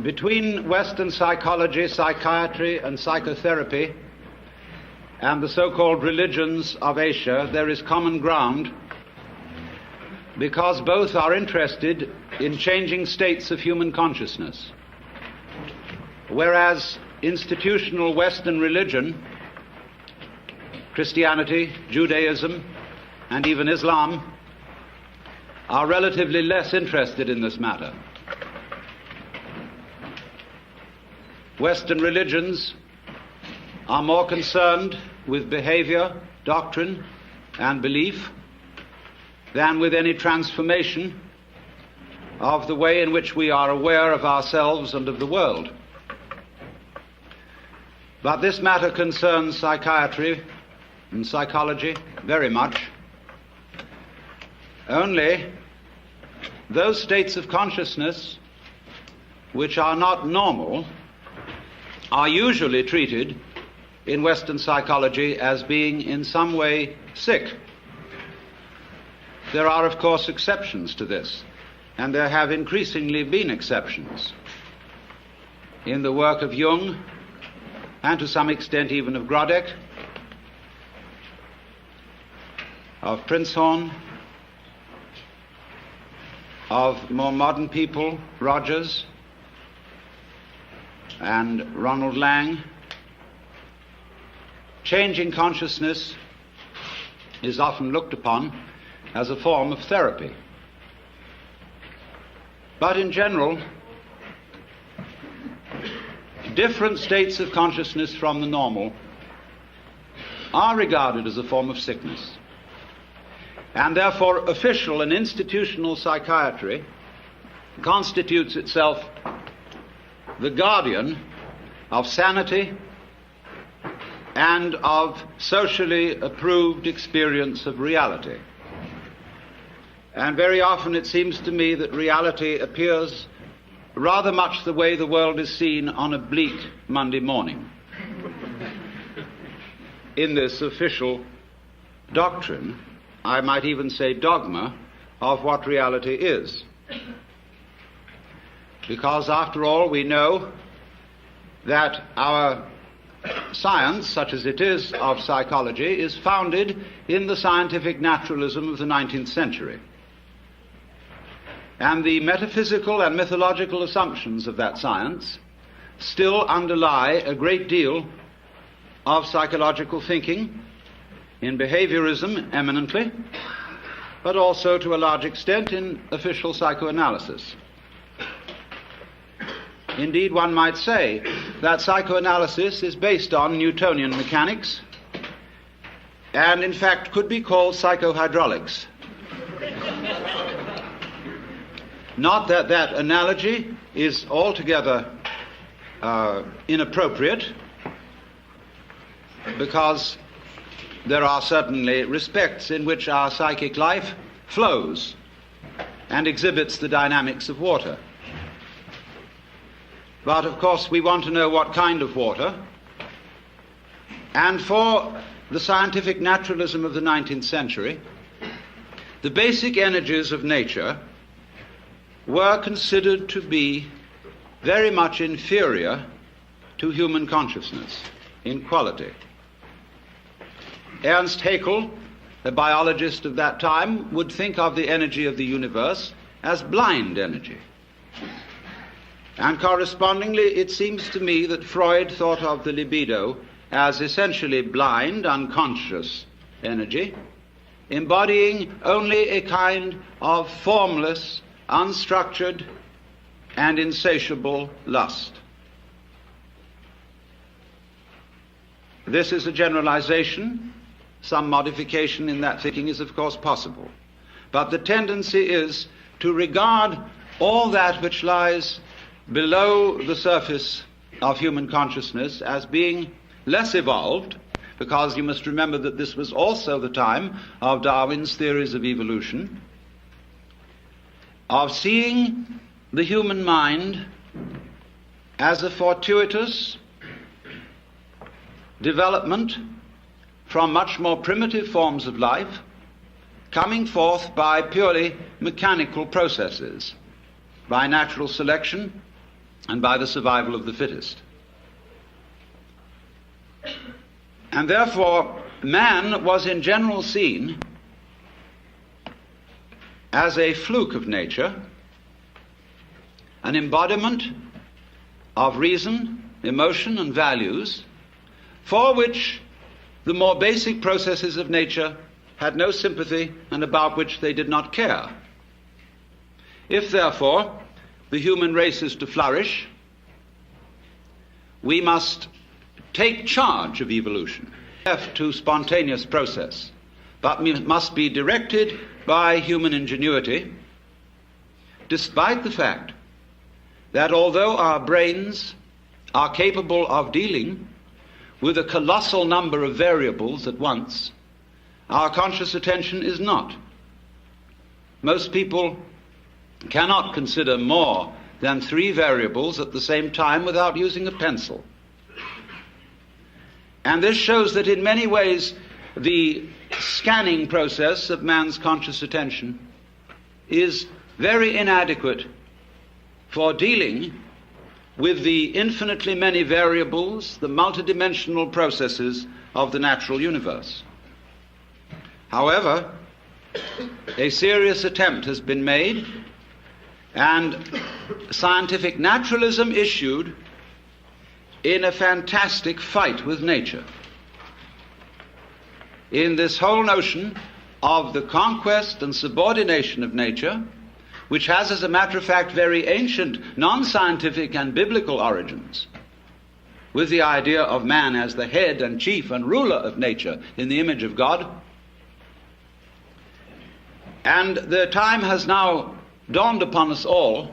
Between Western psychology, psychiatry, and psychotherapy and the so-called religions of Asia, there is common ground because both are interested in changing states of human consciousness. Whereas institutional Western religion, Christianity, Judaism, and even Islam are relatively less interested in this matter. Western religions are more concerned with behavior, doctrine, and belief than with any transformation of the way in which we are aware of ourselves and of the world. But this matter concerns psychiatry and psychology very much. Only those states of consciousness which are not normal are usually treated in Western psychology as being in some way sick. There are, of course, exceptions to this, and there have increasingly been exceptions in the work of Jung and to some extent even of Grodek, of Prinzhorn, of more modern people, Rogers and Ronald Lang. Changing consciousness is often looked upon as a form of therapy. But in general, different states of consciousness from the normal are regarded as a form of sickness. And therefore, official and institutional psychiatry constitutes itself the guardian of sanity and of socially approved experience of reality. And very often it seems to me that reality appears rather much the way the world is seen on a bleak Monday morning. In this official doctrine, I might even say dogma, of what reality is. Because after all, we know that our science, such as it is of psychology, is founded in the scientific naturalism of the 19th century. And the metaphysical and mythological assumptions of that science still underlie a great deal of psychological thinking, in behaviorism eminently, but also to a large extent in official psychoanalysis. Indeed, one might say that psychoanalysis is based on Newtonian mechanics and in fact could be called psychohydraulics. Not that that analogy is altogether inappropriate, because there are certainly respects in which our psychic life flows and exhibits the dynamics of water. But of course we want to know what kind of water, and for the scientific naturalism of the 19th century, the basic energies of nature were considered to be very much inferior to human consciousness in quality. Ernst Haeckel, the biologist of that time, would think of the energy of the universe as blind energy. And correspondingly, it seems to me that Freud thought of the libido as essentially blind, unconscious energy, embodying only a kind of formless, unstructured, and insatiable lust. This is a generalization. Some modification in that thinking is, of course, possible. But the tendency is to regard all that which lies below the surface of human consciousness as being less evolved, because you must remember that this was also the time of Darwin's theories of evolution, of seeing the human mind as a fortuitous development from much more primitive forms of life, coming forth by purely mechanical processes, by natural selection and by the survival of the fittest. And therefore, man was in general seen as a fluke of nature, an embodiment of reason, emotion, and values, for which the more basic processes of nature had no sympathy and about which they did not care. If, therefore, the human race is to flourish, we must take charge of evolution, left to spontaneous process, but must be directed by human ingenuity, despite the fact that although our brains are capable of dealing with a colossal number of variables at once, our conscious attention is not. Most people cannot consider more than 3 variables at the same time without using a pencil. And this shows that in many ways the scanning process of man's conscious attention is very inadequate for dealing with the infinitely many variables, the multidimensional processes of the natural universe. However, a serious attempt has been made, and scientific naturalism issued in a fantastic fight with nature, in this whole notion of the conquest and subordination of nature, which has, as a matter of fact, very ancient, non-scientific and biblical origins, with the idea of man as the head and chief and ruler of nature in the image of God. And the time has now dawned upon us all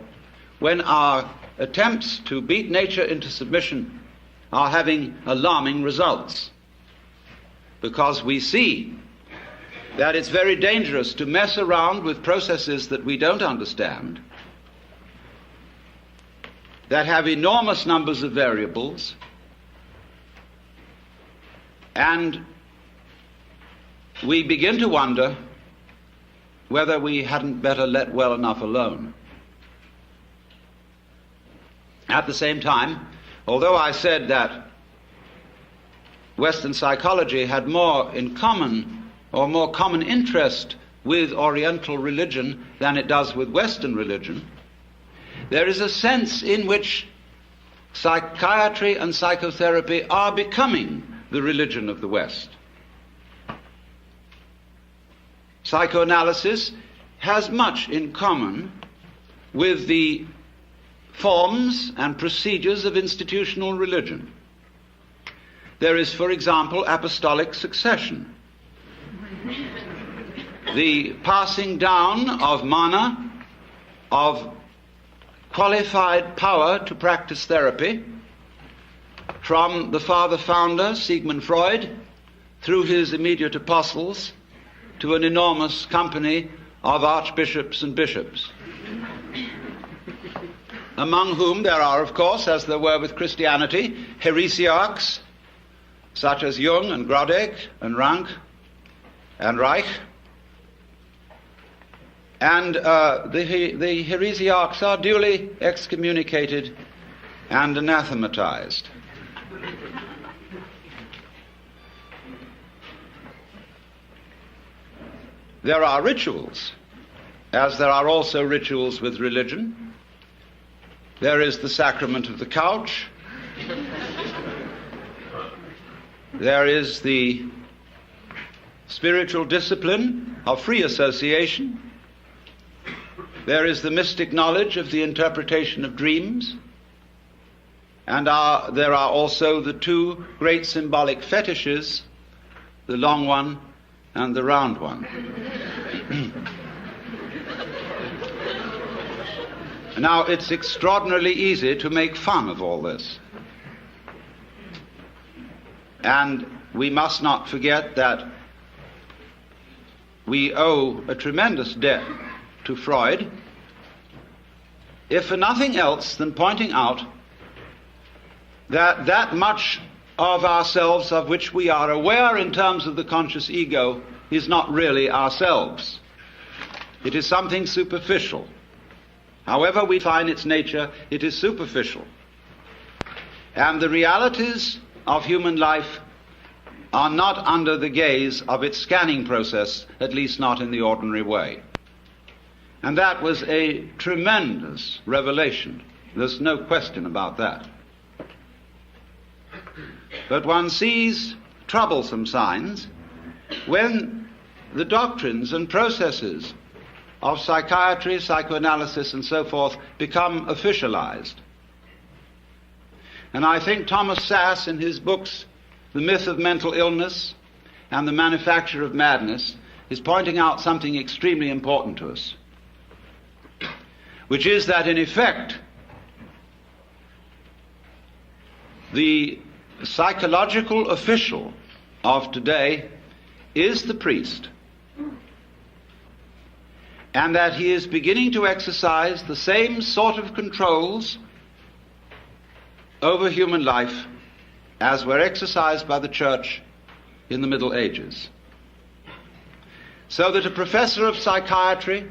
when our attempts to beat nature into submission are having alarming results, because we see that it's very dangerous to mess around with processes that we don't understand, that have enormous numbers of variables, and we begin to wonder whether we hadn't better let well enough alone. At the same time, although I said that Western psychology had more in common, or more common interest with Oriental religion than it does with Western religion, there is a sense in which psychiatry and psychotherapy are becoming the religion of the West. Psychoanalysis has much in common with the forms and procedures of institutional religion. There is, for example, apostolic succession, the passing down of mana, of qualified power to practice therapy, from the father founder, Sigmund Freud, through his immediate apostles, to an enormous company of archbishops and bishops, among whom there are, of course, as there were with Christianity, heresiarchs such as Jung and Grodek and Rank and Reich. And the heresiarchs are duly excommunicated and anathematized. There are rituals, as there are also rituals with religion. There is the sacrament of the couch. There is the spiritual discipline of free association. There is the mystic knowledge of the interpretation of dreams. And there are also the 2 great symbolic fetishes, the long one and the round one. Now, it's extraordinarily easy to make fun of all this. And we must not forget that we owe a tremendous debt to Freud, if for nothing else than pointing out that much of ourselves of which we are aware in terms of the conscious ego is not really ourselves. It is something superficial, However we find its nature, it is superficial. And the realities of human life are not under the gaze of its scanning process, at least not in the ordinary way. And that was a tremendous revelation. There's no question about that. But one sees troublesome signs when the doctrines and processes of psychiatry, psychoanalysis, and so forth become officialized. And I think Thomas Sass, in his books, The Myth of Mental Illness and The Manufacture of Madness, is pointing out something extremely important to us, which is that, in effect, the psychological official of today is the priest, and that he is beginning to exercise the same sort of controls over human life as were exercised by the church in the Middle Ages. So that a professor of psychiatry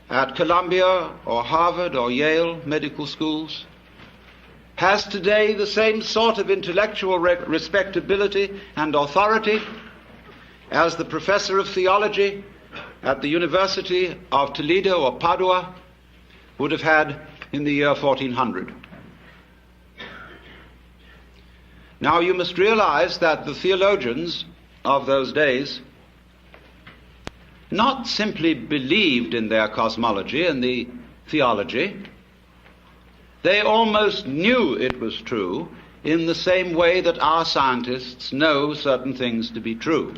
at Columbia or Harvard or Yale medical schools has today the same sort of intellectual respectability and authority as the professor of theology at the University of Toledo or Padua would have had in the year 1400. Now you must realize that the theologians of those days not simply believed in their cosmology and the theology, they almost knew it was true in the same way that our scientists know certain things to be true,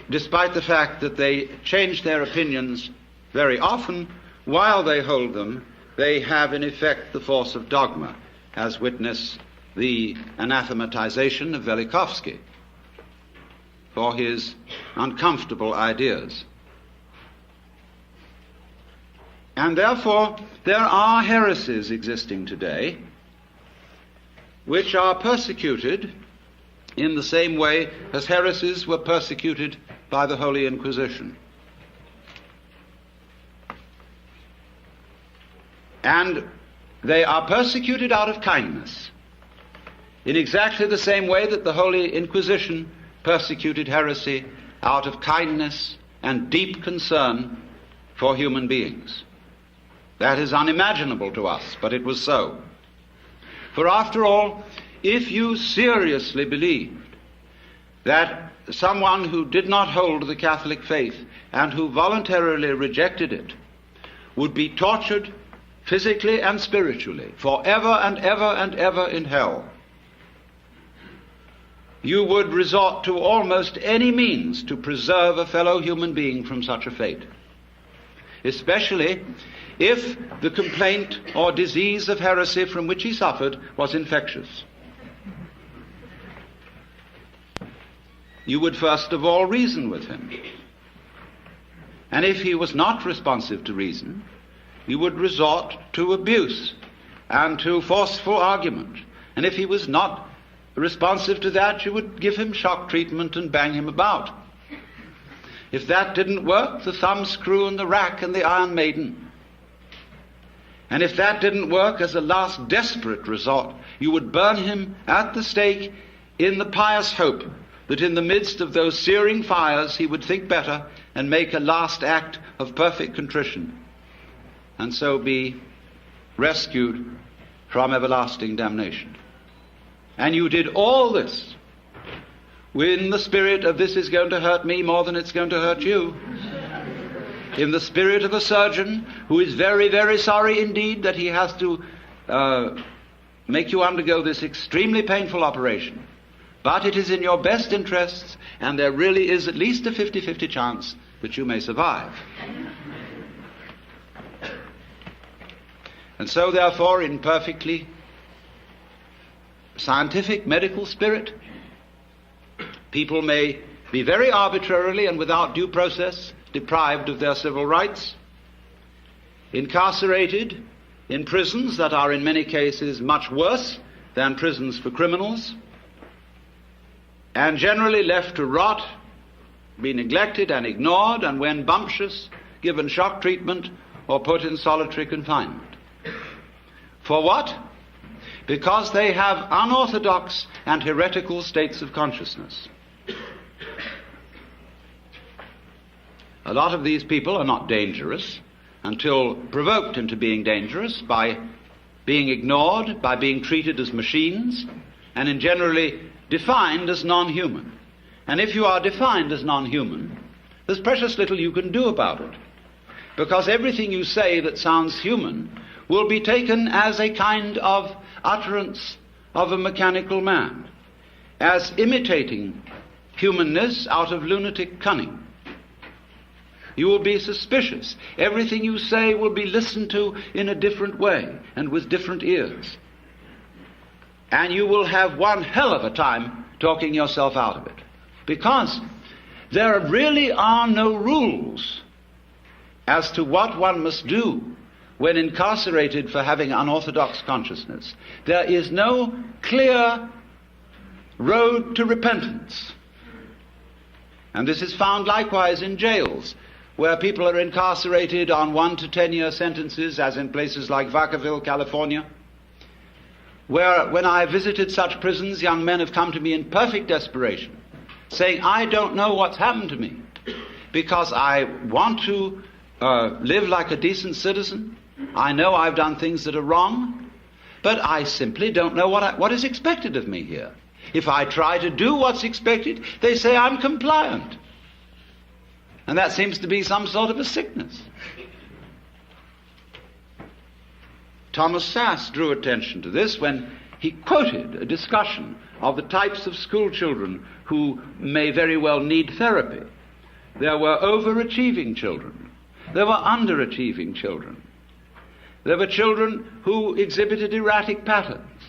despite the fact that they change their opinions very often. While they hold them, they have in effect the force of dogma, as witness the anathematization of Velikovsky for his uncomfortable ideas. And therefore, there are heresies existing today which are persecuted in the same way as heresies were persecuted by the Holy Inquisition. And they are persecuted out of kindness, in exactly the same way that the Holy Inquisition persecuted heresy out of kindness and deep concern for human beings. That is unimaginable to us, but it was so. For after all, if you seriously believed that someone who did not hold the Catholic faith and who voluntarily rejected it would be tortured physically and spiritually forever and ever and ever in hell, you would resort to almost any means to preserve a fellow human being from such a fate, especially if the complaint or disease of heresy from which he suffered was infectious. You would first of all reason with him. And if he was not responsive to reason, you would resort to abuse and to forceful argument. And if he was not responsive to that, you would give him shock treatment and bang him about. If that didn't work, the thumbscrew and the rack and the Iron Maiden. And if that didn't work, as a last desperate resort, you would burn him at the stake in the pious hope that in the midst of those searing fires he would think better and make a last act of perfect contrition, and so be rescued from everlasting damnation. And you did all this in the spirit of this is going to hurt me more than it's going to hurt you. In the spirit of a surgeon who is very, very sorry indeed that he has to make you undergo this extremely painful operation. But it is in your best interests, and there really is at least a 50-50 chance that you may survive. And so, therefore, in perfectly scientific medical spirit, people may be very arbitrarily and without due process deprived of their civil rights, incarcerated in prisons that are in many cases much worse than prisons for criminals, and generally left to rot, be neglected and ignored, and when bumptious, given shock treatment or put in solitary confinement. For what? Because they have unorthodox and heretical states of consciousness. A lot of these people are not dangerous until provoked into being dangerous by being ignored, by being treated as machines, and in generally defined as non-human. And if you are defined as non-human, there's precious little you can do about it, because everything you say that sounds human will be taken as a kind of utterance of a mechanical man, as imitating humanness out of lunatic cunning. You will be suspicious. Everything you say will be listened to in a different way and with different ears. And you will have one hell of a time talking yourself out of it, because there really are no rules as to what one must do when incarcerated for having unorthodox consciousness. There is no clear road to repentance. And this is found likewise in jails, where people are incarcerated on 1 to 10 year sentences, as in places like Vacaville, California, where when I visited such prisons, young men have come to me in perfect desperation, saying, I don't know what's happened to me, because I want to live like a decent citizen. I know I've done things that are wrong, but I simply don't know what is expected of me here. If I try to do what's expected, they say I'm compliant. And that seems to be some sort of a sickness. Thomas Sass drew attention to this when he quoted a discussion of the types of school children who may very well need therapy. There were overachieving children. There were underachieving children. There were children who exhibited erratic patterns.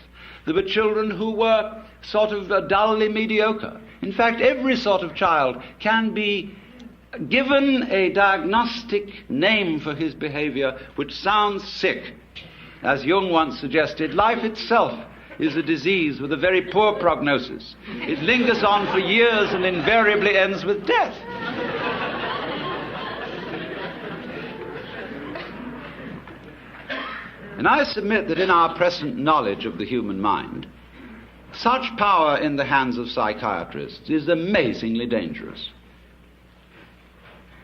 There were children who were sort of dully mediocre. In fact, every sort of child can be given a diagnostic name for his behavior which sounds sick. As Jung once suggested, life itself is a disease with a very poor prognosis. It lingers on for years and invariably ends with death. And I submit that in our present knowledge of the human mind, such power in the hands of psychiatrists is amazingly dangerous.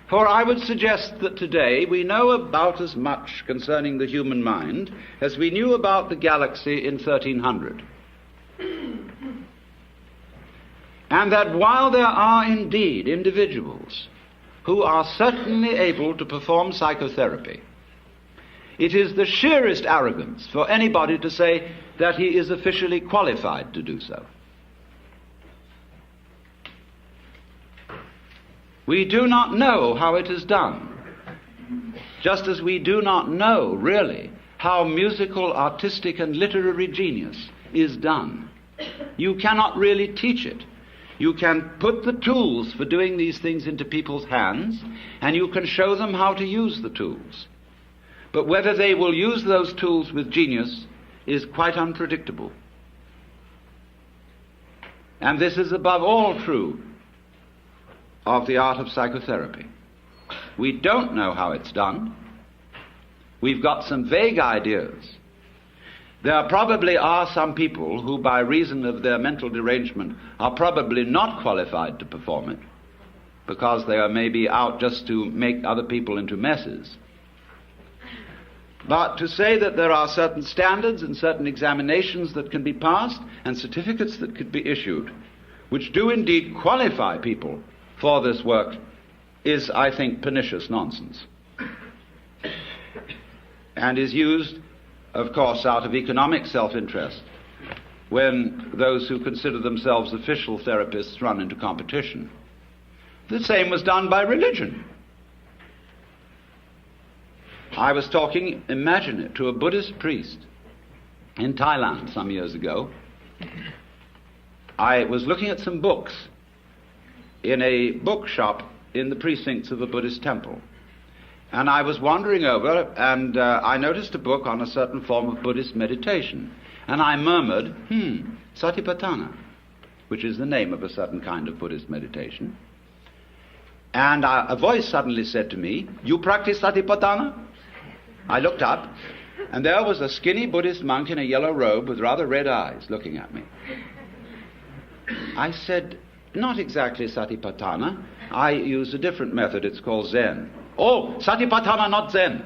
For I would suggest that today we know about as much concerning the human mind as we knew about the galaxy in 1300. And that while there are indeed individuals who are certainly able to perform psychotherapy, it is the sheerest arrogance for anybody to say that he is officially qualified to do so. We do not know how it is done, just as we do not know, really, how musical, artistic, and literary genius is done. You cannot really teach it. You can put the tools for doing these things into people's hands, and you can show them how to use the tools. But whether they will use those tools with genius is quite unpredictable. And this is above all true of the art of psychotherapy. We don't know how it's done. We've got some vague ideas. There probably are some people who, by reason of their mental derangement, are probably not qualified to perform it, because they are maybe out just to make other people into messes. But to say that there are certain standards and certain examinations that can be passed and certificates that could be issued, which do indeed qualify people for this work, is, I think, pernicious nonsense, and is used, of course, out of economic self-interest when those who consider themselves official therapists run into competition. The same was done by religion. I was talking, imagine it, to a Buddhist priest in Thailand some years ago. I was looking at some books in a bookshop in the precincts of a Buddhist temple. And I was wandering over, and I noticed a book on a certain form of Buddhist meditation. And I murmured, Satipatthana, which is the name of a certain kind of Buddhist meditation. And a voice suddenly said to me, "You practice Satipatthana?" I looked up, and there was a skinny Buddhist monk in a yellow robe with rather red eyes looking at me. I said, not exactly Satipatthana. I use a different method. It's called Zen. Oh, Satipatthana, not Zen.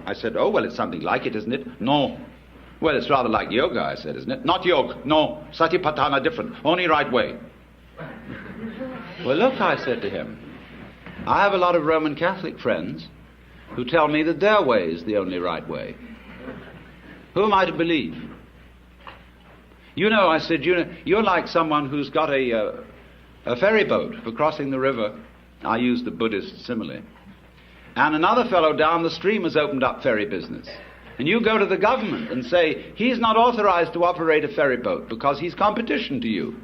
I said, oh, well, it's something like it, isn't it? No. Well, it's rather like yoga, I said, isn't it? Not yoga. No. Satipatthana, different. Only right way. Well, look, I said to him, I have a lot of Roman Catholic friends who tell me that their way is the only right way. Who am I to believe? You know, I said, you're like someone who's got a ferry boat for crossing the river. I used the Buddhist simile. And another fellow down the stream has opened up ferry business. And you go to the government and say, he's not authorized to operate a ferry boat because he's competition to you.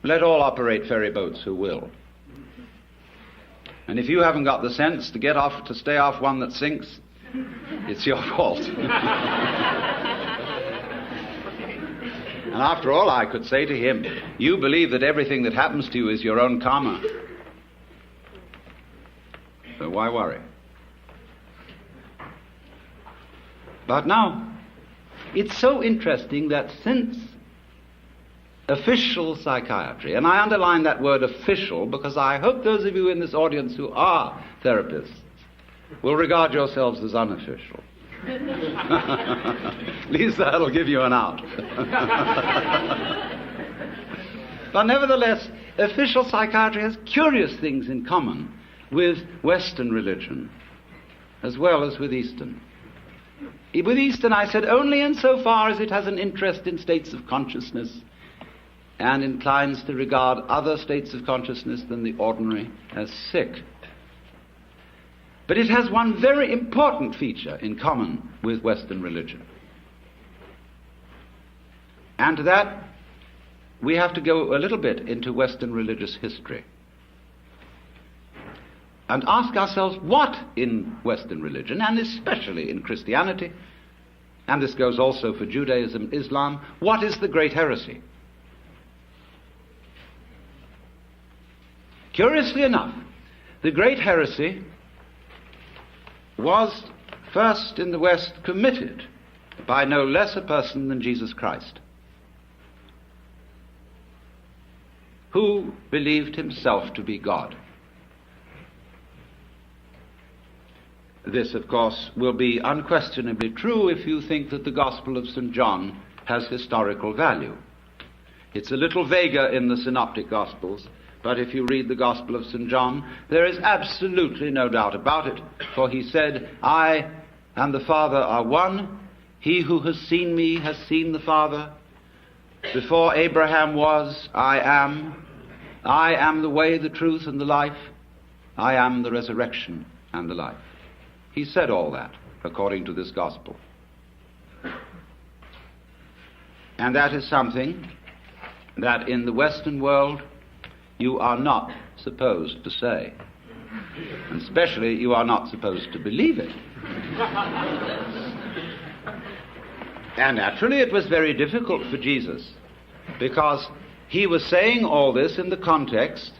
Let all operate ferry boats who will. And if you haven't got the sense to stay off one that sinks, it's your fault. And after all, I could say to him, you believe that everything that happens to you is your own karma. So why worry? But now, it's so interesting that since official psychiatry, and I underline that word official because I hope those of you in this audience who are therapists will regard yourselves as unofficial. At least that'll give you an out. But nevertheless, official psychiatry has curious things in common with Western religion as well as with Eastern. With Eastern, I said, only insofar as it has an interest in states of consciousness and inclines to regard other states of consciousness than the ordinary as sick. But it has one very important feature in common with Western religion. And to that, we have to go a little bit into Western religious history and ask ourselves what in Western religion, and especially in Christianity, and this goes also for Judaism, Islam, what is the great heresy? Curiously enough, the great heresy was first in the West committed by no less a person than Jesus Christ, who believed himself to be God. This, of course, will be unquestionably true if you think that the Gospel of St. John has historical value. It's a little vaguer in the Synoptic Gospels, but if you read the Gospel of St. John, there is absolutely no doubt about it, for he said, I and the Father are one. He who has seen me has seen the Father. Before Abraham was, I am. I am the way, the truth, and the life. I am the resurrection and the life. He said all that, according to this gospel. And that is something that in the Western world you are not supposed to say. And especially you are not supposed to believe it. And naturally it was very difficult for Jesus, because he was saying all this in the context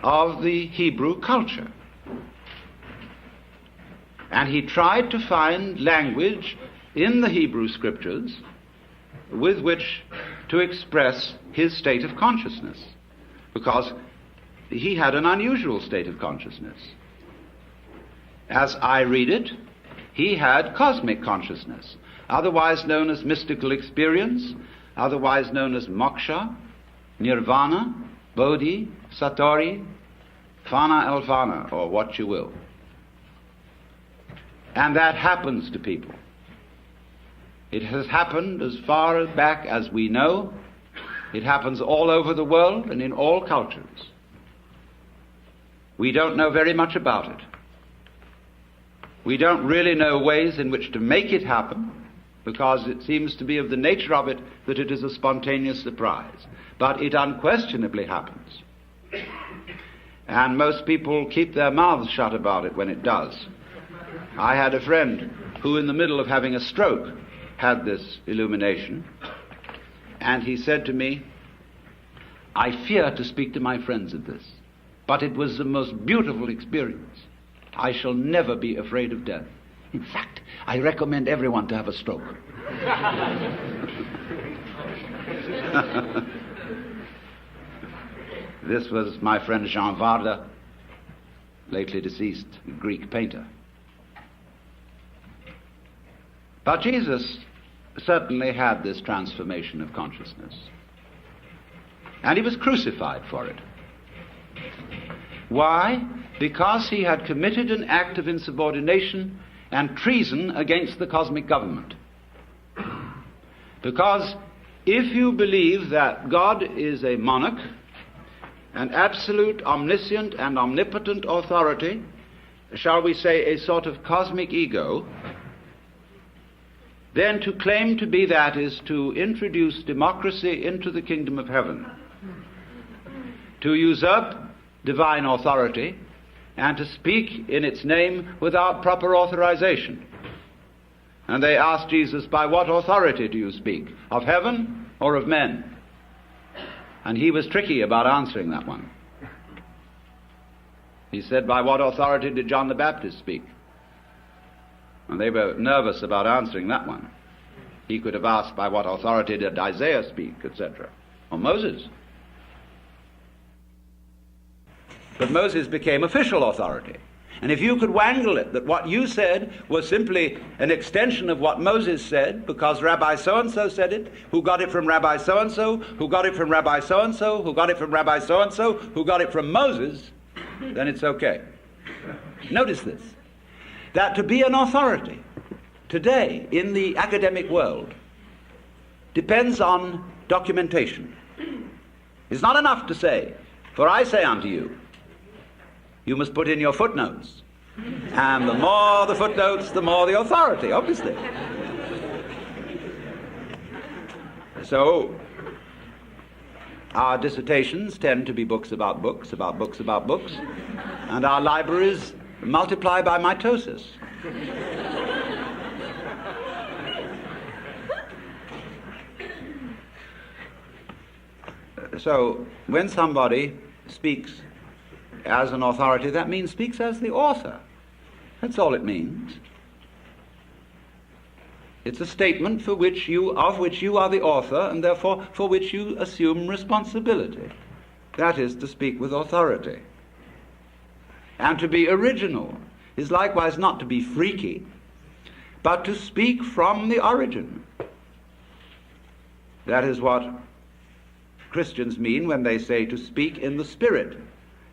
of the Hebrew culture. And he tried to find language in the Hebrew scriptures with which to express his state of consciousness, because he had an unusual state of consciousness. As I read it, he had cosmic consciousness, otherwise known as mystical experience, otherwise known as moksha, nirvana, bodhi, satori, fana elfana, or what you will. And that happens to people. It has happened as far back as we know. It happens all over the world and in all cultures. We don't know very much about it. We don't really know ways in which to make it happen, because it seems to be of the nature of it that it is a spontaneous surprise. But it unquestionably happens. And most people keep their mouths shut about it when it does. I had a friend who, in the middle of having a stroke, had this illumination, and he said to me, I fear to speak to my friends of this, but it was the most beautiful experience. I shall never be afraid of death. In fact, I recommend everyone to have a stroke. This was my friend Jean Varda, lately deceased Greek painter. But Jesus certainly had this transformation of consciousness. And he was crucified for it. Why? Because he had committed an act of insubordination and treason against the cosmic government. Because if you believe that God is a monarch, an absolute, omniscient, and omnipotent authority, shall we say a sort of cosmic ego, then to claim to be that is to introduce democracy into the kingdom of heaven, to usurp divine authority, and to speak in its name without proper authorization. And they asked Jesus, by what authority do you speak? Of heaven or of men? And he was tricky about answering that one. He said, by what authority did John the Baptist speak? And they were nervous about answering that one. He could have asked, by what authority did Isaiah speak, etc., or Moses. But Moses became official authority. And if you could wangle it that what you said was simply an extension of what Moses said, because Rabbi so-and-so said it, who got it from Rabbi so-and-so, who got it from Rabbi so-and-so, who got it from Rabbi so-and-so, who got it from Moses, then it's okay. Notice this, that to be an authority today in the academic world depends on documentation. It's not enough to say, for I say unto you, you must put in your footnotes. And the more the footnotes, the more the authority, obviously. So, our dissertations tend to be books about books, about books about books, and our libraries multiply by mitosis. So, when somebody speaks as an authority, that means speaks as the author. That's all it means. It's a statement of which you are the author, and therefore for which you assume responsibility. That is to speak with authority. And to be original is likewise not to be freaky, but to speak from the origin. That is what Christians mean when they say to speak in the Spirit,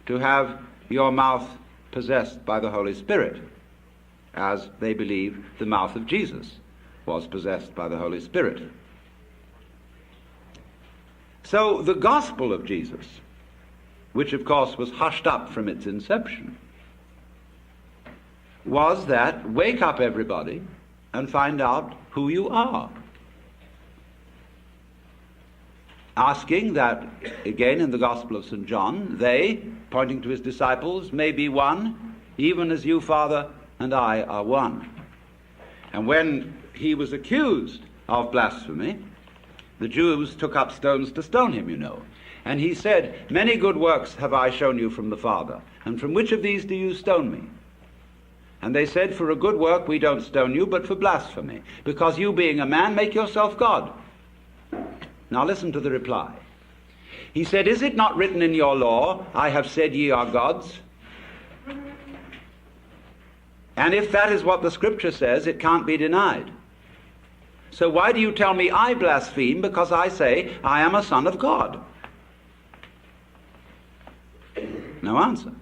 to have your mouth possessed by the Holy Spirit, as they believe the mouth of Jesus was possessed by the Holy Spirit. So the gospel of Jesus, which of course was hushed up from its inception, was that wake up everybody and find out who you are. Asking that, again in the Gospel of St. John, they, pointing to his disciples, may be one, even as you, Father, and I are one. And when he was accused of blasphemy, the Jews took up stones to stone him, you know. And he said, many good works have I shown you from the Father, and from which of these do you stone me? And they said, for a good work we don't stone you, but for blasphemy, because you being a man make yourself God. Now listen to the reply. He said, is it not written in your law, I have said ye are gods? And if that is what the scripture says, it can't be denied. So why do you tell me I blaspheme because I say I am a son of God? No answer.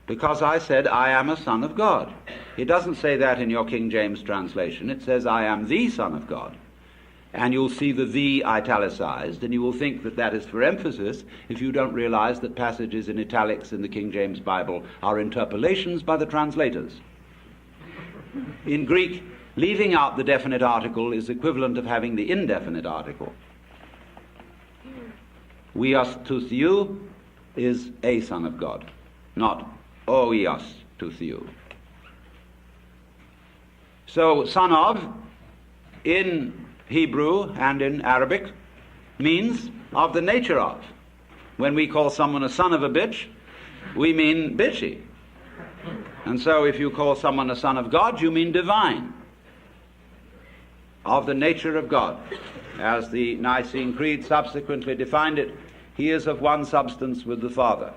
Because I said I am a son of God. It doesn't say that in your King James translation. It says I am the Son of God. And you'll see the italicized, and you will think that that is for emphasis if you don't realize that passages in italics in the King James Bible are interpolations by the translators. In Greek, leaving out the definite article is equivalent of having the indefinite article. Oios to theou is a son of God, not oios to theou. So, son of, in Hebrew and in Arabic, means of the nature of. When we call someone a son of a bitch, we mean bitchy. And so if you call someone a son of God, you mean divine, of the nature of God. As the Nicene Creed subsequently defined it, he is of one substance with the Father.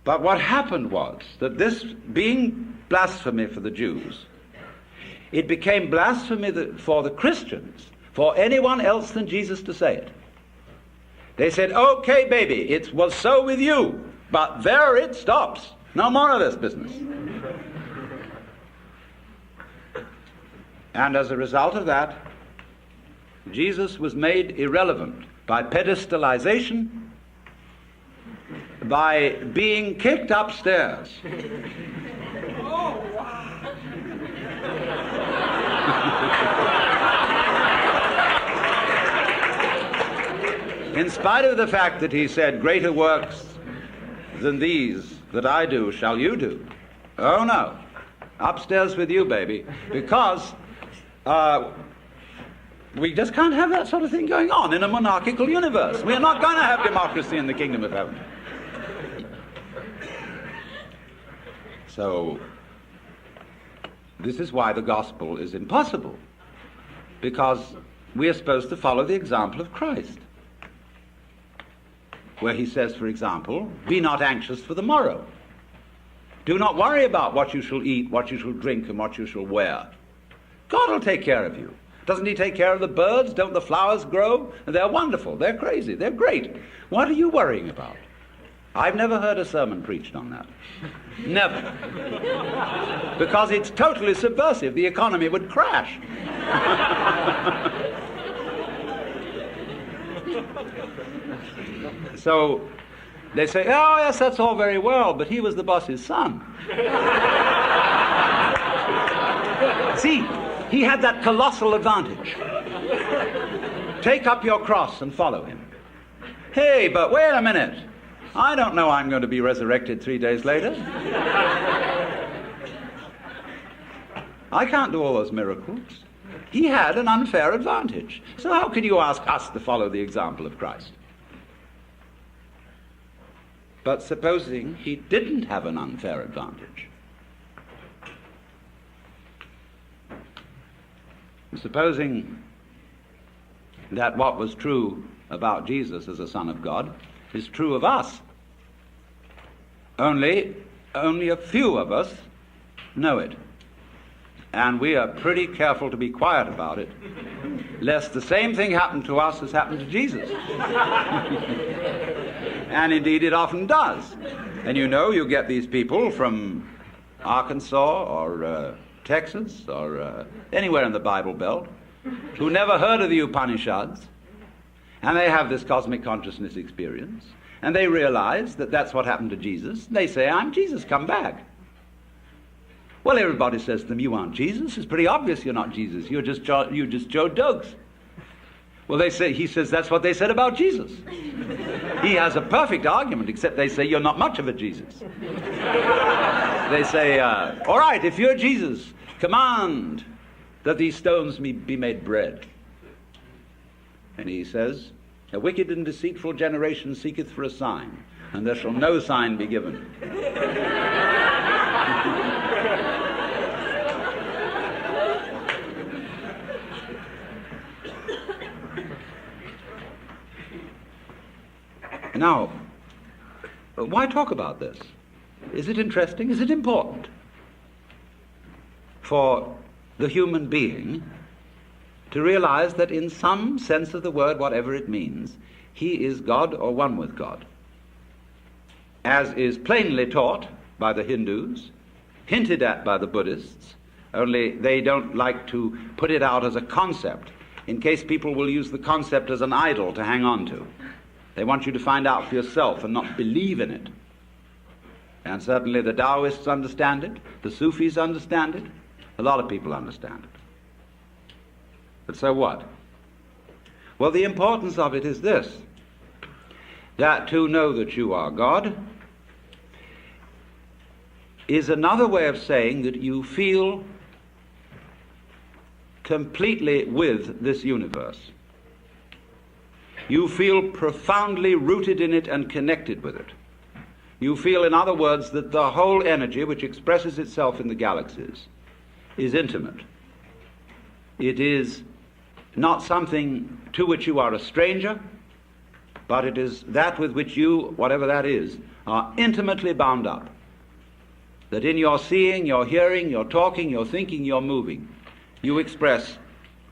But what happened was that this being blasphemy for the Jews, it became blasphemy for the Christians, for anyone else than Jesus to say it. They said, okay, baby, it was so with you, but there it stops. No more of this business. And as a result of that, Jesus was made irrelevant by pedestalization, by being kicked upstairs. In spite of the fact that he said, greater works than these that I do shall you do. Oh no, upstairs with you, baby, because we just can't have that sort of thing going on in a monarchical universe. We are not going to have democracy in the kingdom of heaven. So, this is why the gospel is impossible, because we are supposed to follow the example of Christ, where he says, for example, be not anxious for the morrow. Do not worry about what you shall eat, what you shall drink, and what you shall wear. God will take care of you. Doesn't he take care of the birds? Don't the flowers grow? They're wonderful. They're crazy. They're great. What are you worrying about? I've never heard a sermon preached on that. Never. Because it's totally subversive. The economy would crash. So they say, oh yes, that's all very well, but he was the boss's son. See, he had that colossal advantage. Take up your cross and follow him. Hey, but wait a minute. I don't know I'm going to be resurrected 3 days later. I can't do all those miracles. He had an unfair advantage. So how can you ask us to follow the example of Christ? But supposing he didn't have an unfair advantage. Supposing that what was true about Jesus as a Son of God is true of us. Only a few of us know it. And we are pretty careful to be quiet about it, lest the same thing happen to us as happened to Jesus. And indeed it often does. And you know, you get these people from Arkansas or Texas or anywhere in the Bible Belt who never heard of the Upanishads, and they have this cosmic consciousness experience, and they realize that that's what happened to Jesus. They say, I'm Jesus, come back. Well, everybody says to them, you aren't Jesus. It's pretty obvious you're not Jesus. You're just Joe Dogs. Well, he says that's what they said about Jesus. He has a perfect argument, except they say you're not much of a Jesus. They say, all right, if you're Jesus, command that these stones be made bread. And he says, a wicked and deceitful generation seeketh for a sign, and there shall no sign be given. Now, why talk about this? Is it interesting? Is it important for the human being to realize that in some sense of the word, whatever it means, he is God or one with God, as is plainly taught by the Hindus, hinted at by the Buddhists, only they don't like to put it out as a concept, in case people will use the concept as an idol to hang on to. They want you to find out for yourself and not believe in it. And certainly the Taoists understand it, the Sufis understand it, a lot of people understand it. But so what? Well, the importance of it is this, that to know that you are God is another way of saying that you feel completely with this universe. You feel profoundly rooted in it and connected with it. You feel, in other words, that the whole energy which expresses itself in the galaxies is intimate. It is not something to which you are a stranger, but it is that with which you, whatever that is, are intimately bound up. That in your seeing, your hearing, your talking, your thinking, your moving, you express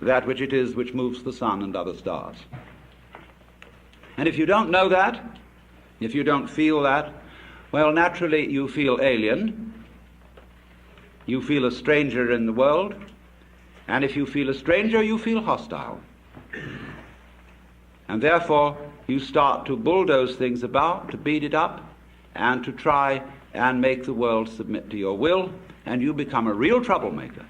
that which it is which moves the sun and other stars. And if you don't know that, if you don't feel that, well, naturally you feel alien, you feel a stranger in the world, and if you feel a stranger, you feel hostile. And therefore, you start to bulldoze things about, to beat it up, and to try and make the world submit to your will, and you become a real troublemaker.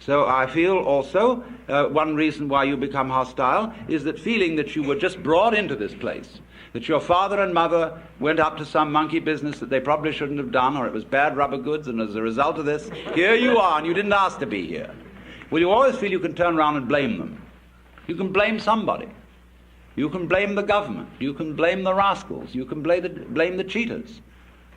So I feel also one reason why you become hostile is that feeling that you were just brought into this place, that your father and mother went up to some monkey business that they probably shouldn't have done, or it was bad rubber goods, and as a result of this, here you are, and you didn't ask to be here. Well, you always feel you can turn around and blame them. You can blame somebody. You can blame the government. You can blame the rascals. You can blame the cheaters.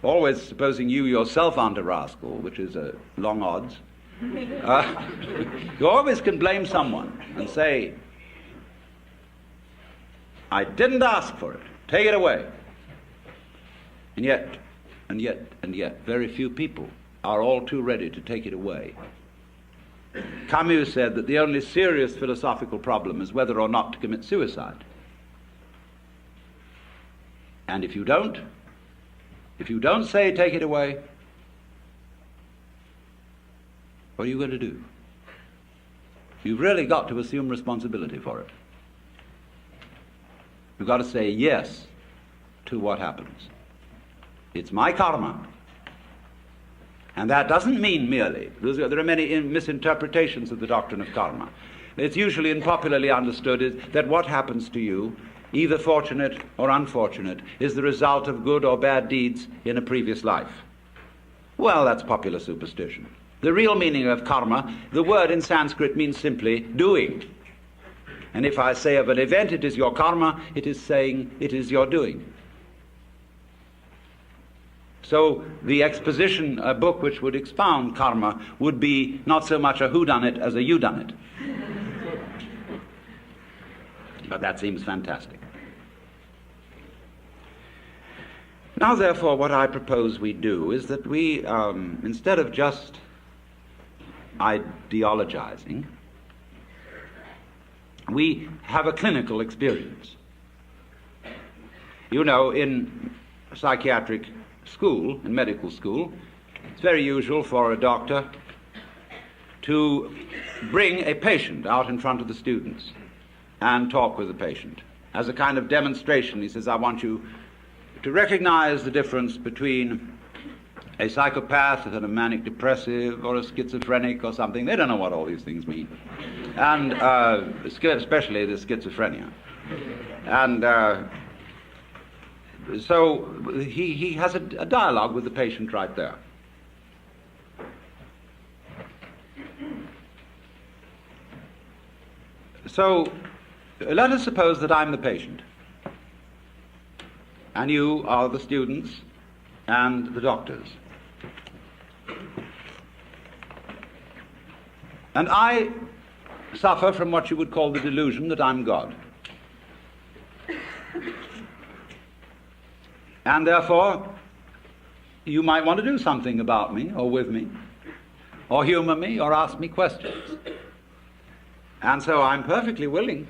Always supposing you yourself aren't a rascal, which is long odds. You always can blame someone and say, I didn't ask for it. Take it away. And yet, very few people are all too ready to take it away. Camus said that the only serious philosophical problem is whether or not to commit suicide. And if you don't say take it away, what are you going to do? You've really got to assume responsibility for it. You've got to say yes to what happens. It's my karma. And that doesn't mean merely, there are many misinterpretations of the doctrine of karma. It's usually and popularly understood is that what happens to you, either fortunate or unfortunate, is the result of good or bad deeds in a previous life. Well, that's popular superstition. The real meaning of karma, the word in Sanskrit means simply doing. And if I say of an event it is your karma, it is saying it is your doing. So the exposition book which would expound karma would be not so much a whodunit as a youdunit. But that seems fantastic. Now, therefore, what I propose we do is that we, instead of just ideologizing, we have a clinical experience. You know, in psychiatric school, in medical school, it's very usual for a doctor to bring a patient out in front of the students and talk with the patient. As a kind of demonstration, he says, I want you to recognize the difference between a psychopath and a manic depressive or a schizophrenic or something. They don't know what all these things mean. And especially the schizophrenia. And so he has a dialogue with the patient right there. So let us suppose that I'm the patient, and you are the students and the doctors. And I suffer from what you would call the delusion that I'm God. And therefore, you might want to do something about me, or with me, or humor me, or ask me questions. And so I'm perfectly willing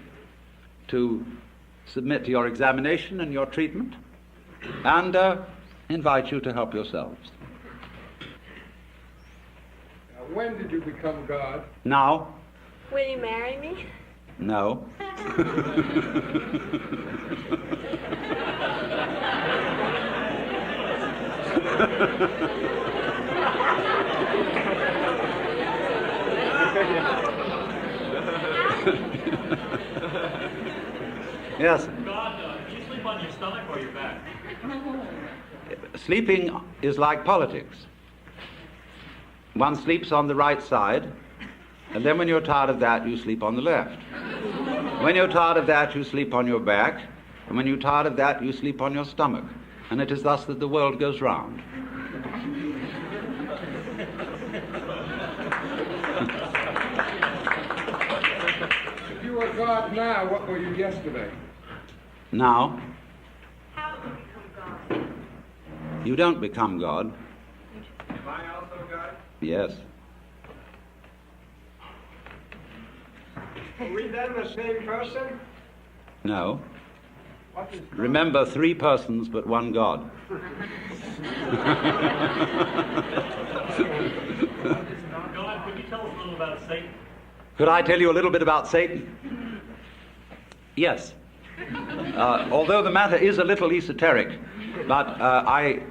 to submit to your examination and your treatment, and invite you to help yourselves. Now, when did you become God? Now. Will you marry me? No. Yes. God, do you sleep on your stomach or your back? Sleeping is like politics. One sleeps on the right side, and then when you're tired of that, you sleep on the left. When you're tired of that, you sleep on your back, And when you're tired of that, you sleep on your stomach. And it is thus that the world goes round. If you were God now, what were you yesterday? Now, How do you become God? you don't become God. Am I also God? Yes. Are we then the same person? No. What is God? Remember, 3 persons but 1 God. God, could you tell us a little about Satan? Could I tell you a little bit about Satan? Yes. Although the matter is a little esoteric, but I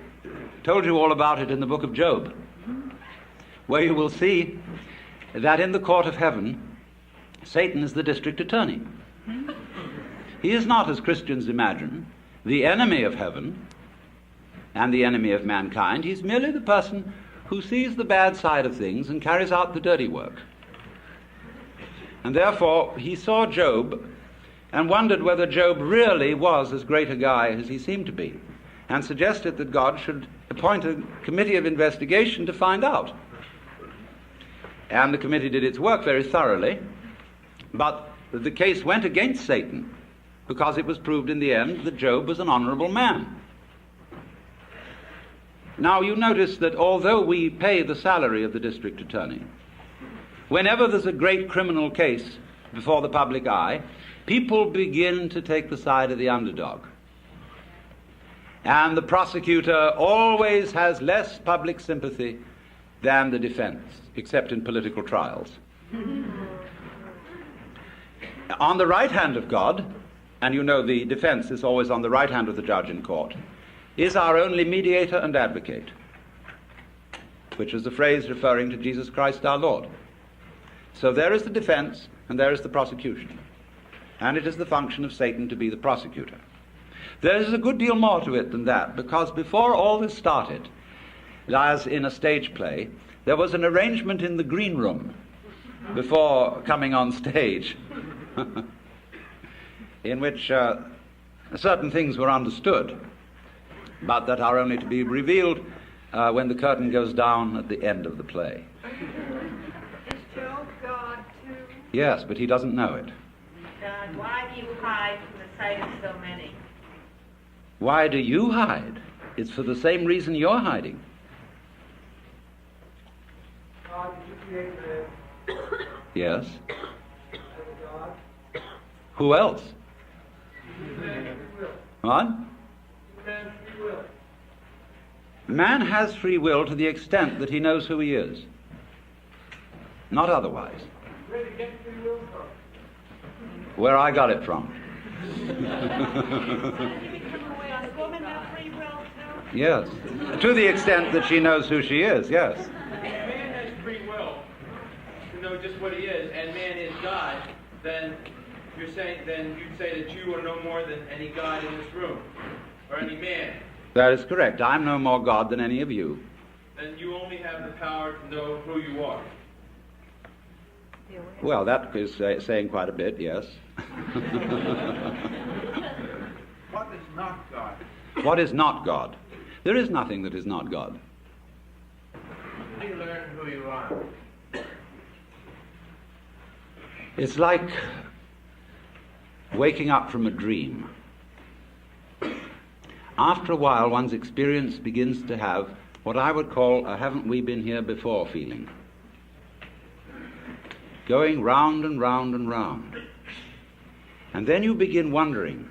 told you all about it in the book of Job, where you will see that in the court of heaven, Satan is the district attorney. He is not, as Christians imagine, the enemy of heaven and the enemy of mankind. He's merely the person who sees the bad side of things and carries out the dirty work. And therefore, he saw Job and wondered whether Job really was as great a guy as he seemed to be, and suggested that God should appoint a committee of investigation to find out. And the committee did its work very thoroughly, but the case went against Satan, because it was proved in the end that Job was an honorable man. Now you notice that although we pay the salary of the district attorney, whenever there's a great criminal case before the public eye, people begin to take the side of the underdog. And the prosecutor always has less public sympathy than the defense, except in political trials. On the right hand of God, and you know the defense is always on the right hand of the judge in court, is our only mediator and advocate, which is the phrase referring to Jesus Christ our Lord. So there is the defense and there is the prosecution. And it is the function of Satan to be the prosecutor. There is a good deal more to it than that, because before all this started, as in a stage play, there was an arrangement in the green room before coming on stage in which certain things were understood, but that are only to be revealed when the curtain goes down at the end of the play. Is Job God too? Yes, but he doesn't know it. God, why do you hide from the sight of so many? Why do you hide? It's for the same reason you're hiding. God, did you create man? Yes. God? Who else? Man free will. What? Man free will. Man has free will to the extent that he knows who he is. Not otherwise. Where did you get free will from? Where I got it from. Does a woman have free will too? Yes. To the extent that she knows who she is, yes. If man has free will to know just what he is, and man is God, then you'd say that you are no more than any God in this room, or any man. That is correct. I'm no more God than any of you. Then you only have the power to know who you are. Well, that is saying quite a bit, yes. What is not God? What is not God? There is nothing that is not God. How do you learn who you are? It's like waking up from a dream. After a while, one's experience begins to have what I would call a haven't we been here before feeling. Going round and round and round. And then you begin wondering,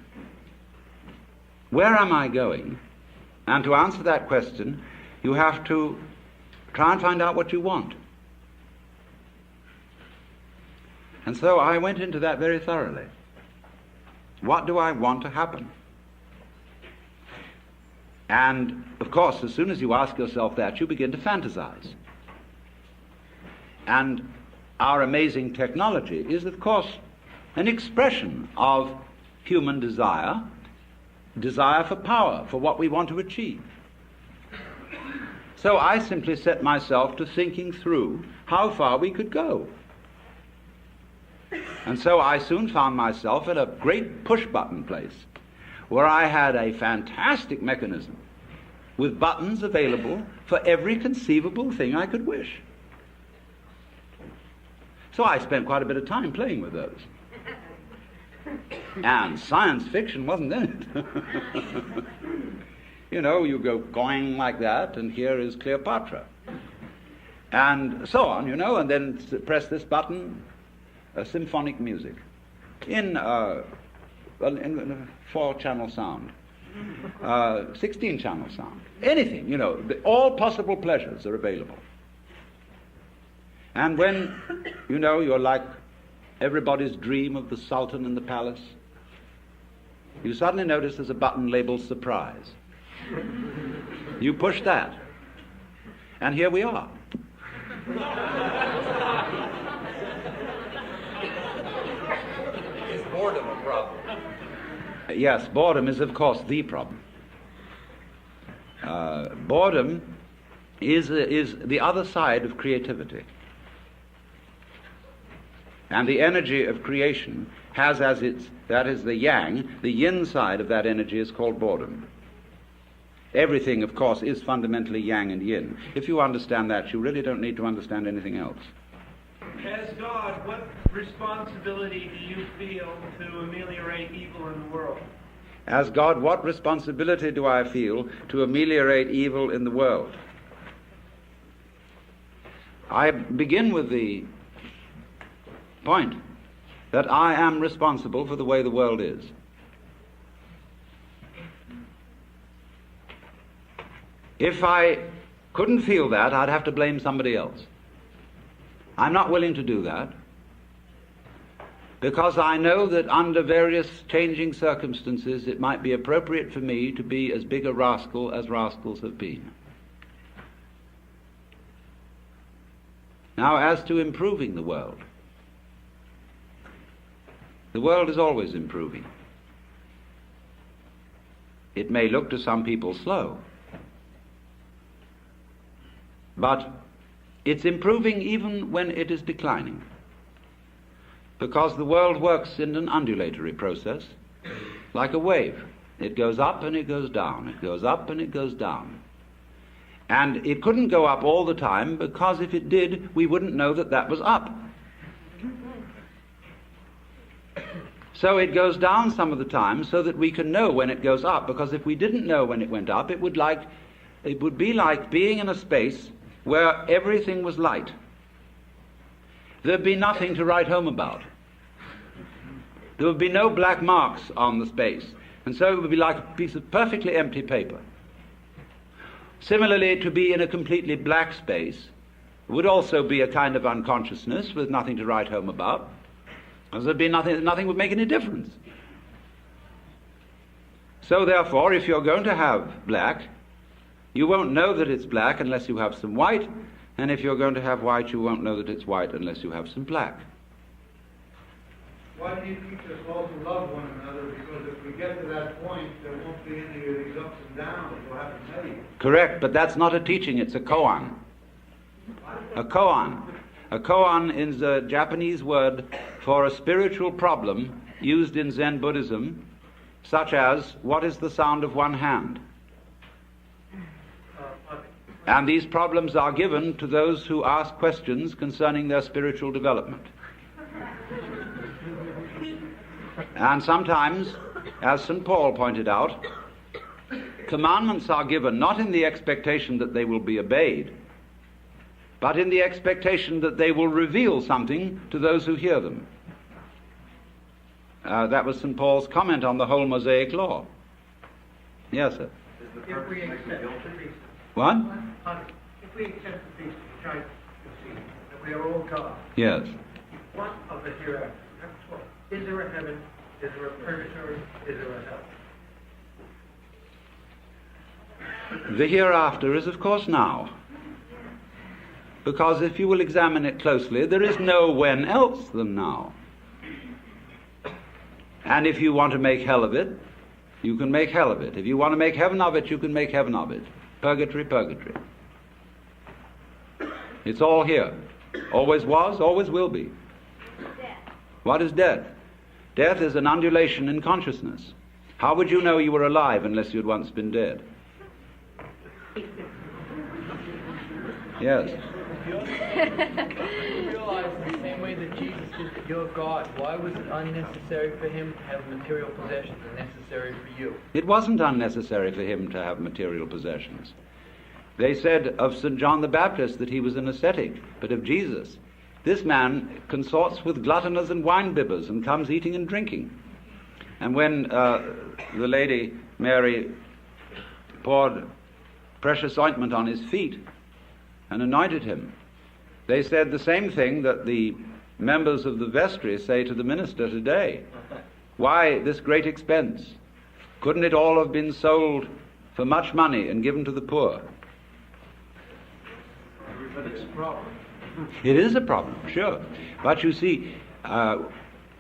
where am I going? And to answer that question, you have to try and find out what you want. And so I went into that very thoroughly. What do I want to happen? And, of course, as soon as you ask yourself that, you begin to fantasize. And our amazing technology is, of course, an expression of human desire for power, for what we want to achieve. So I simply set myself to thinking through how far we could go. And so I soon found myself at a great push-button place, where I had a fantastic mechanism with buttons available for every conceivable thing I could wish. So I spent quite a bit of time playing with those. And science fiction wasn't in it. You know, you go going like that, and here is Cleopatra. And so on, you know, and then press this button, symphonic music in 4-channel sound, 16-channel sound, anything, you know, all possible pleasures are available. And when, you know, you're like everybody's dream of the Sultan in the palace, you suddenly notice there's a button labeled surprise. You push that, and here we are. Is boredom a problem? Yes, boredom is, of course, the problem. Boredom is the other side of creativity. And the energy of creation has as its, that is the yang, the yin side of that energy is called boredom. Everything, of course, is fundamentally yang and yin. If you understand that, you really don't need to understand anything else. As God, what responsibility do you feel to ameliorate evil in the world? As God, what responsibility do I feel to ameliorate evil in the world? I begin with the point that I am responsible for the way the world is. If I couldn't feel that, I'd have to blame somebody else. I'm not willing to do that, because I know that under various changing circumstances it might be appropriate for me to be as big a rascal as rascals have been. Now, as to improving the world is always improving. It may look to some people slow, but it's improving even when it is declining, because the world works in an undulatory process, like a wave. It goes up and it goes down, it goes up and it goes down. And it couldn't go up all the time, because if it did, we wouldn't know that that was up. So it goes down some of the time so that we can know when it goes up, because if we didn't know when it went up, it would be like being in a space where everything was light. There'd be nothing to write home about. There would be no black marks on the space, and so it would be like a piece of perfectly empty paper. Similarly, to be in a completely black space would also be a kind of unconsciousness with nothing to write home about, because there'd be nothing would make any difference. So therefore, if you're going to have black, you won't know that it's black unless you have some white, and if you're going to have white, you won't know that it's white unless you have some black. Why do you teach us all to love one another? Because if we get to that point, there won't be any of these ups and downs. We'll have to tell you. Correct, but that's not a teaching, it's a koan. A koan. A koan is a Japanese word for a spiritual problem used in Zen Buddhism, such as, what is the sound of one hand? And these problems are given to those who ask questions concerning their spiritual development. And sometimes, as St. Paul pointed out, commandments are given not in the expectation that they will be obeyed, but in the expectation that they will reveal something to those who hear them. That was St. Paul's comment on the whole Mosaic law. Yes, sir. If we accept What? if we accept the peace of Christ, that we are all God, Yes. what of the hereafter? Is there a heaven? Is there a purgatory? Is there a hell? The hereafter is, of course, now. Because if you will examine it closely, there is no when else than now. And if you want to make hell of it, you can make hell of it. If you want to make heaven of it, you can make heaven of it. Purgatory, purgatory. It's all here. Always was, always will be. Death. What is death? Death is an undulation in consciousness. How would you know you were alive unless you'd once been dead? Yes. You realize in the same way that Jesus is your God, why was it unnecessary for him to have material possessions and necessary for you? It wasn't unnecessary for him to have material possessions. They said of St. John the Baptist that he was an ascetic, but of Jesus, this man consorts with gluttoners and wine-bibbers and comes eating and drinking. And when the lady Mary poured precious ointment on his feet and anointed him, they said the same thing that the members of the vestry say to the minister today. Why this great expense? Couldn't it all have been sold for much money and given to the poor? But it's a problem. It is a problem, sure. But you see,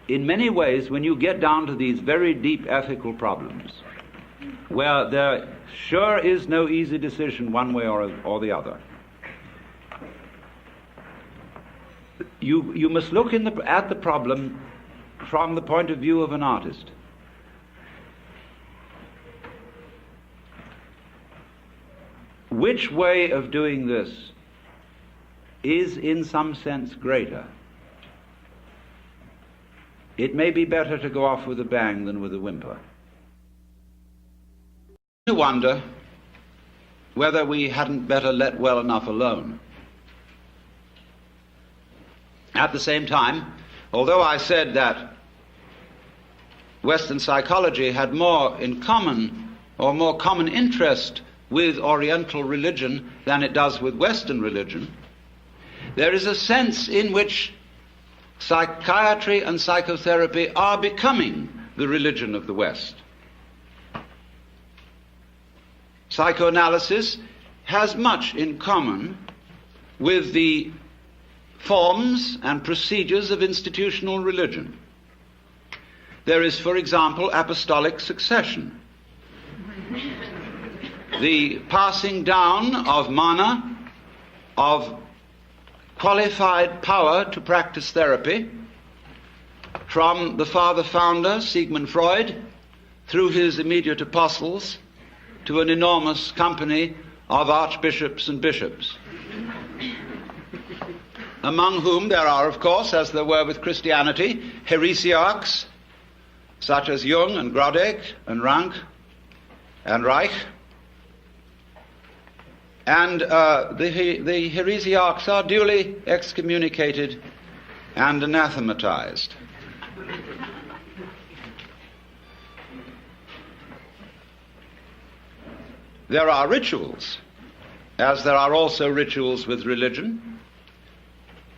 in many ways, when you get down to these very deep ethical problems, where there sure is no easy decision one way or the other, you must look at the problem from the point of view of an artist. Which way of doing this is in some sense greater? It may be better to go off with a bang than with a whimper. To wonder whether we hadn't better let well enough alone. At the same time, although I said that Western psychology had more in common or more common interest with Oriental religion than it does with Western religion, there is a sense in which psychiatry and psychotherapy are becoming the religion of the West. Psychoanalysis has much in common with the forms and procedures of institutional religion. There is, for example, apostolic succession. The passing down of mana, of qualified power to practice therapy from the father founder, Sigmund Freud, through his immediate apostles, to an enormous company of archbishops and bishops, among whom there are, of course, as there were with Christianity, heresiarchs, such as Jung and Grodek and Rank and Reich. And the heresiarchs are duly excommunicated and anathematized. There are rituals, as there are also rituals with religion.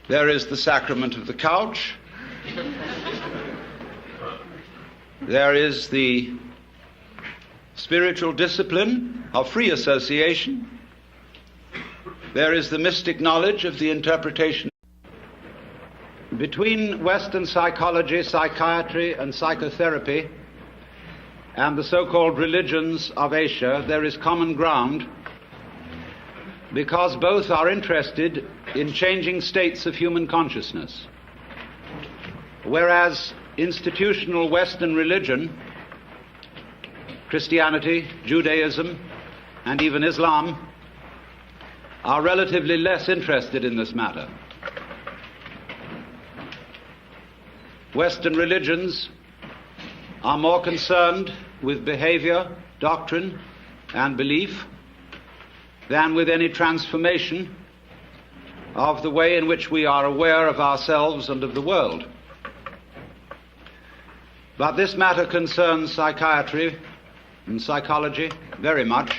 There is the sacrament of the couch. There is the spiritual discipline of free association. There is the mystic knowledge of the interpretation. Between Western psychology, psychiatry, and psychotherapy and the so-called religions of Asia, there is common ground, because both are interested in changing states of human consciousness. Whereas institutional Western religion, Christianity, Judaism, and even Islam, are relatively less interested in this matter. Western religions are more concerned with behavior, doctrine, and belief than with any transformation of the way in which we are aware of ourselves and of the world. But this matter concerns psychiatry and psychology very much.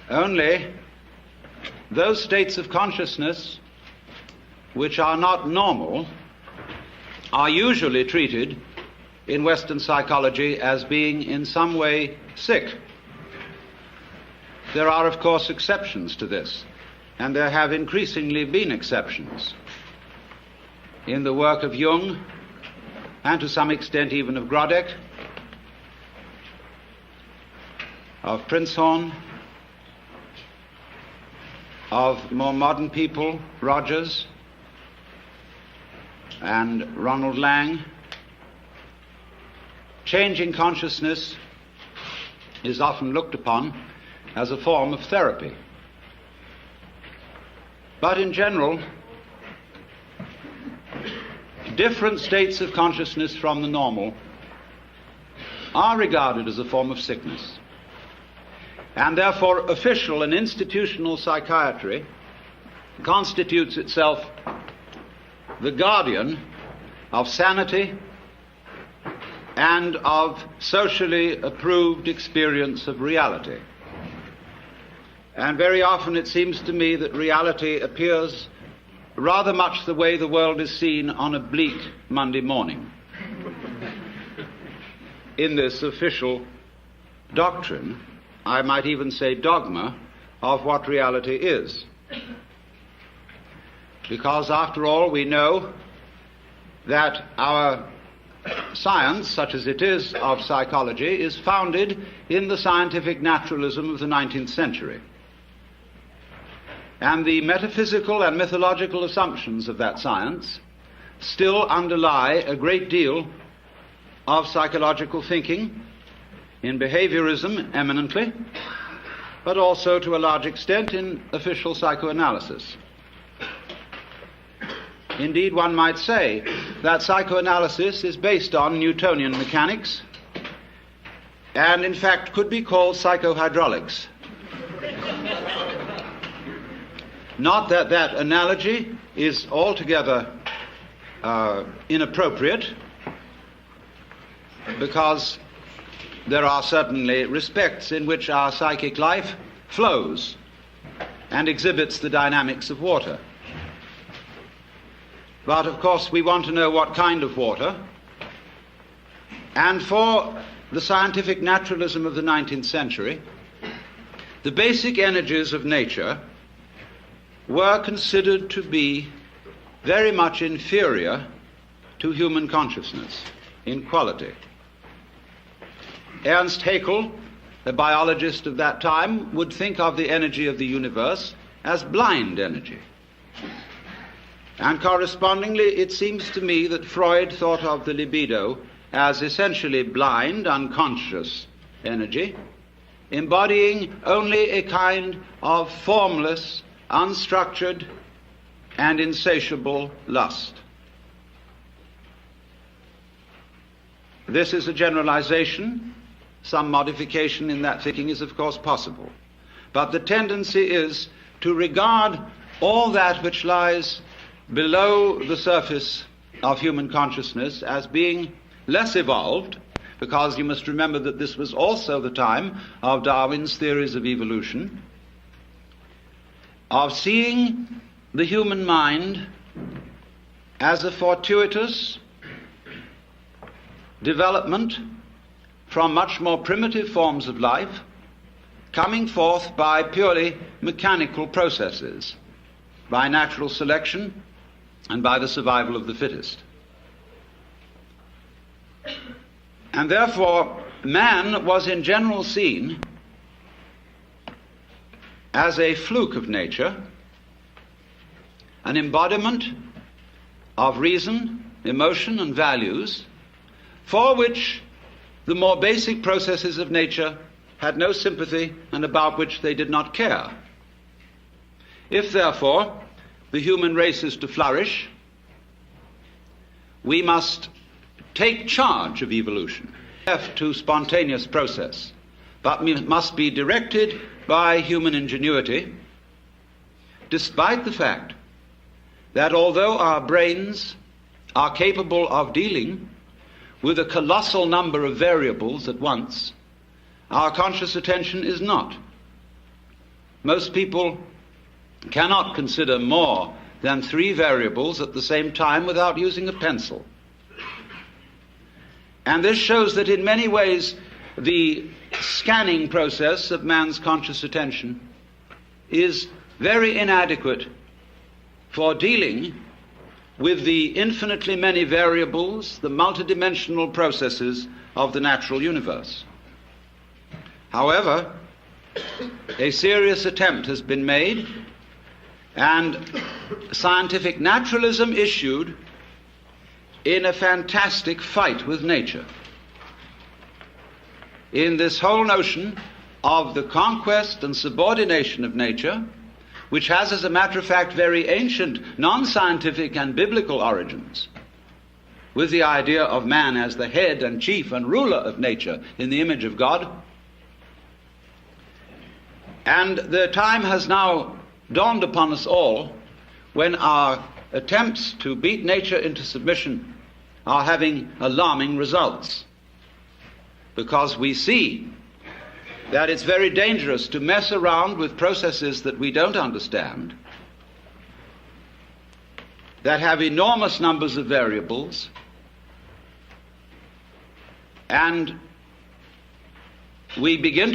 Only those states of consciousness which are not normal are usually treated in Western psychology as being in some way sick. There are, of course, exceptions to this, and there have increasingly been exceptions in the work of Jung, and to some extent even of Grodek, of Prinzhorn, of more modern people, Rogers and Ronald Lang, changing consciousness is often looked upon as a form of therapy. But in general, different states of consciousness from the normal are regarded as a form of sickness. And therefore, official and institutional psychiatry constitutes itself the guardian of sanity and of socially approved experience of reality. And very often it seems to me that reality appears rather much the way the world is seen on a bleak Monday morning. In this official doctrine, I might even say dogma, of what reality is. Because after all, we know that our science, such as it is of psychology, is founded in the scientific naturalism of the 19th century. And the metaphysical and mythological assumptions of that science still underlie a great deal of psychological thinking, in behaviorism eminently, but also to a large extent in official psychoanalysis. Indeed, one might say that psychoanalysis is based on Newtonian mechanics and in fact could be called psychohydraulics. Not that that analogy is altogether inappropriate, because there are certainly respects in which our psychic life flows and exhibits the dynamics of water. But of course we want to know what kind of water, and for the scientific naturalism of the 19th century, the basic energies of nature were considered to be very much inferior to human consciousness in quality. Ernst Haeckel, the biologist of that time, would think of the energy of the universe as blind energy. And correspondingly, it seems to me that Freud thought of the libido as essentially blind, unconscious energy, embodying only a kind of formless, unstructured, and insatiable lust. This is a generalization. Some modification in that thinking is, of course, possible. But the tendency is to regard all that which lies below the surface of human consciousness as being less evolved, because you must remember that this was also the time of Darwin's theories of evolution, of seeing the human mind as a fortuitous development from much more primitive forms of life, coming forth by purely mechanical processes, by natural selection and by the survival of the fittest. And therefore, man was in general seen as a fluke of nature, an embodiment of reason, emotion, and values, for which the more basic processes of nature had no sympathy and about which they did not care. If, therefore, the human race is to flourish, we must take charge of evolution, left to spontaneous process, but must be directed by human ingenuity, despite the fact that although our brains are capable of dealing with a colossal number of variables at once, our conscious attention is not. Most people cannot consider more than 3 variables at the same time without using a pencil. And this shows that in many ways the scanning process of man's conscious attention is very inadequate for dealing with the infinitely many variables, the multidimensional processes of the natural universe. However, a serious attempt has been made, and scientific naturalism issued in a fantastic fight with nature. in this whole notion of the conquest and subordination of nature, which has, as a matter of fact, very ancient, non-scientific and biblical origins, with the idea of man as the head and chief and ruler of nature in the image of God. And the time has now dawned upon us all when our attempts to beat nature into submission are having alarming results, because we see that it's very dangerous to mess around with processes that we don't understand, that have enormous numbers of variables, and we begin to